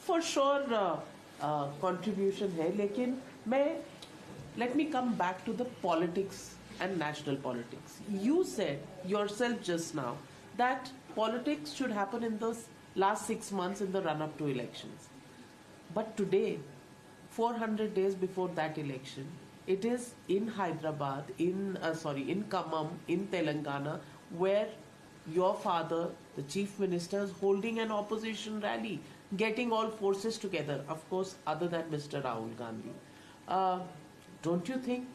for sure contribution है, लेकिन मैं let me come back to the politics and national politics. You said yourself just now that politics should happen in the last 6 months in the run-up to elections. But today, 400 days before that election, it is in Hyderabad, in Khammam, in Telangana, where your father, the chief minister, is holding an opposition rally, getting all forces together, of course, other than Mr. Rahul Gandhi. Don't you think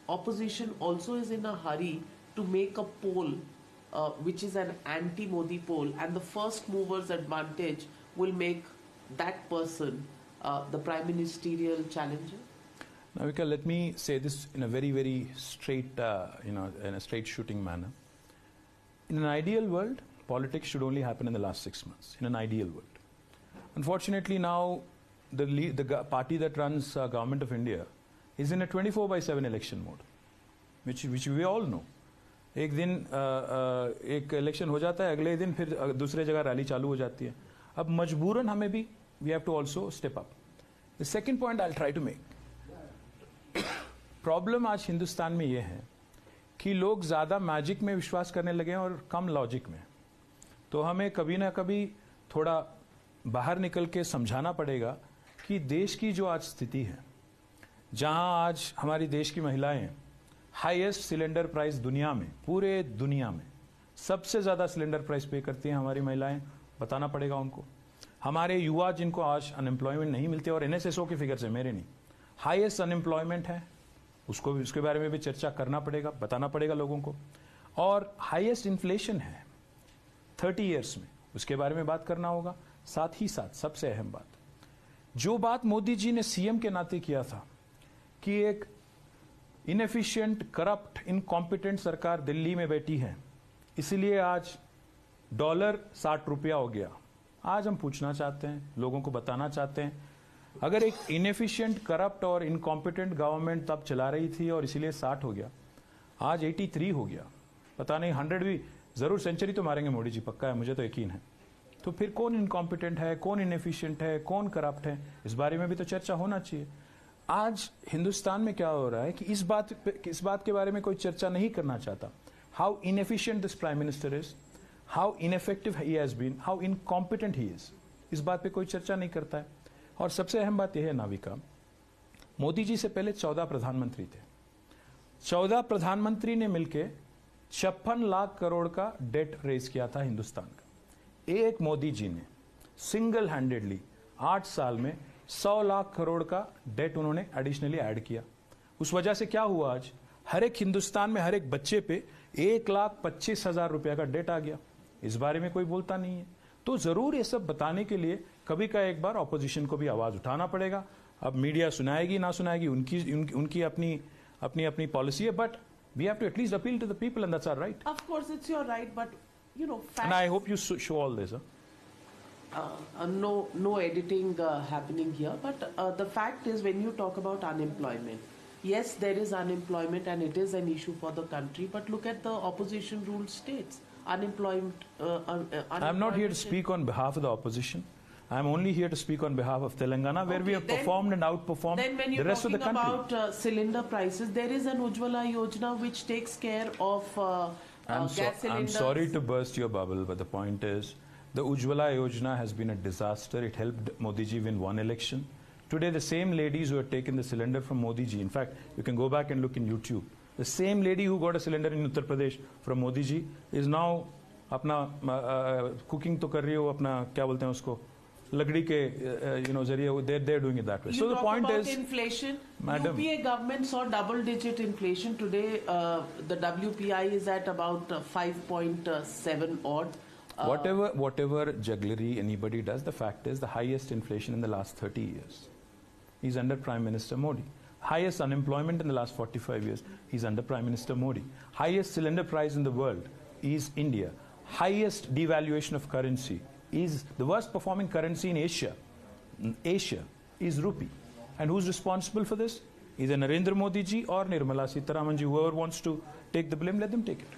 opposition also is in a hurry to make a poll which is an anti-Modi poll, and the first mover's advantage will make that person the prime ministerial challenger? Navika, let me say this in a very, very straight, in a straight shooting manner. In an ideal world, politics should only happen in the last 6 months, in an ideal world. Unfortunately, now the party that runs Government of India is in a 24/7 election mode, which we all know. एक दिन एक election हो जाता है, अगले दिन फिर दूसरे जगह रैली चालू हो जाती है. अब मजबूरन हमें भी we have to also step up. The second point I'll try to make. Problem आज हिंदुस्तान में ये है कि लोग ज़्यादा मैजिक में विश्वास करने लगे हैं और कम लॉजिक में. तो हमें कभी ना कभी थोड़ा बाहर निकल के समझाना पड़ेगा कि देश की जो आज स्थिति है, जहां आज हमारी देश की महिलाएं हाईएस्ट सिलेंडर प्राइस दुनिया में, पूरे दुनिया में सबसे ज़्यादा सिलेंडर प्राइस पे करती हैं हमारी महिलाएं, बताना पड़ेगा उनको. हमारे युवा जिनको आज अनएम्प्लॉयमेंट नहीं मिलती, और एनएसएसओ की फिगर से, मेरे नहीं, हाईएस्ट अनएम्प्लॉयमेंट है, उसको भी, उसके बारे में भी चर्चा करना पड़ेगा, बताना पड़ेगा लोगों को. और हाईएस्ट इन्फ्लेशन है 30 ईयर्स में, उसके बारे में बात करना होगा. साथ ही साथ सबसे अहम बात, जो बात मोदी जी ने सीएम के नाते किया था कि एक इनएफिशिएंट, करप्ट, इनकॉम्पिटेंट सरकार दिल्ली में बैठी है, इसलिए आज डॉलर 60 रुपया हो गया. आज हम पूछना चाहते हैं, लोगों को बताना चाहते हैं, अगर एक इनएफिशिएंट, करप्ट और इनकॉम्पिटेंट गवर्नमेंट तब चला रही थी और इसीलिए 60 हो गया, आज 83 हो गया, पता नहीं 100 भी, जरूर सेंचुरी तो मारेंगे मोदी जी, पक्का है, मुझे तो यकीन है. तो फिर कौन इनकॉम्पिटेंट है, कौन इनएफिशिएंट है, कौन करप्ट है, इस बारे में भी तो चर्चा होना चाहिए. आज हिंदुस्तान में क्या हो रहा है कि इस बात के बारे में कोई चर्चा नहीं करना चाहता. How inefficient this prime minister is, how ineffective he has been, how incompetent he is, इस बात पे कोई चर्चा नहीं करता है. और सबसे अहम बात यह है नाविका, मोदी जी से पहले 14 प्रधानमंत्री थे. 14 प्रधानमंत्री ने मिलकर 56 लाख करोड़ का डेट रेज किया था हिंदुस्तान का. एक मोदी जी ने सिंगल हैंडेडली 8 साल में 100 लाख करोड़ का डेट उन्होंने एडिशनली ऐड किया. उस वजह से क्या हुआ, आज हर एक हिंदुस्तान में हर एक बच्चे पे 1,25,000 रुपया का डेट आ गया. इस बारे में कोई बोलता नहीं है. तो जरूर ये सब बताने के लिए कभी का एक बार ऑपोजिशन को भी आवाज उठाना पड़ेगा. अब मीडिया सुनाएगी ना सुनाएगी, उनकी अपनी पॉलिसी है, but we have to at least appeal to the people, and that's our right. Of course, it's your right, but facts. And I hope you show all this. No editing happening here, but the fact is, when you talk about unemployment, yes, there is unemployment and it is an issue for the country, but look at the opposition ruled states. Unemployment. I'm not here to speak on behalf of the opposition. I'm only here to speak on behalf of Telangana, where we have performed and outperformed the rest of the country. Then when you're talking about cylinder prices, there is an Ujjwala Yojana which takes care of gas cylinders. I'm sorry to burst your bubble, but the point is, the Ujjwala Yojana has been a disaster. It helped Modi ji win one election. Today, the same ladies who have taken the cylinder from Modi ji, in fact, you can go back and look in YouTube. The same lady who got a cylinder in Uttar Pradesh from Modi ji is now अपना cooking तो कर रही हो, अपना क्या बोलते हैं उसको, लकड़ी के जरिए, they're doing it that way. You so the point about is, inflation. Madam, UPA government saw double-digit inflation. Today, the WPI is at about 5.7 odd. Whatever jugglery anybody does, the fact is the highest inflation in the last 30 years is under Prime Minister Modi. Highest unemployment in the last 45 years is under Prime Minister Modi. Highest cylinder price in the world is India. Highest devaluation of currency is the worst performing currency in Asia. Asia is rupee. And who's responsible for this? Either Narendra Modi ji or Nirmala Sitharaman ji. Whoever wants to take the blame, let them take it.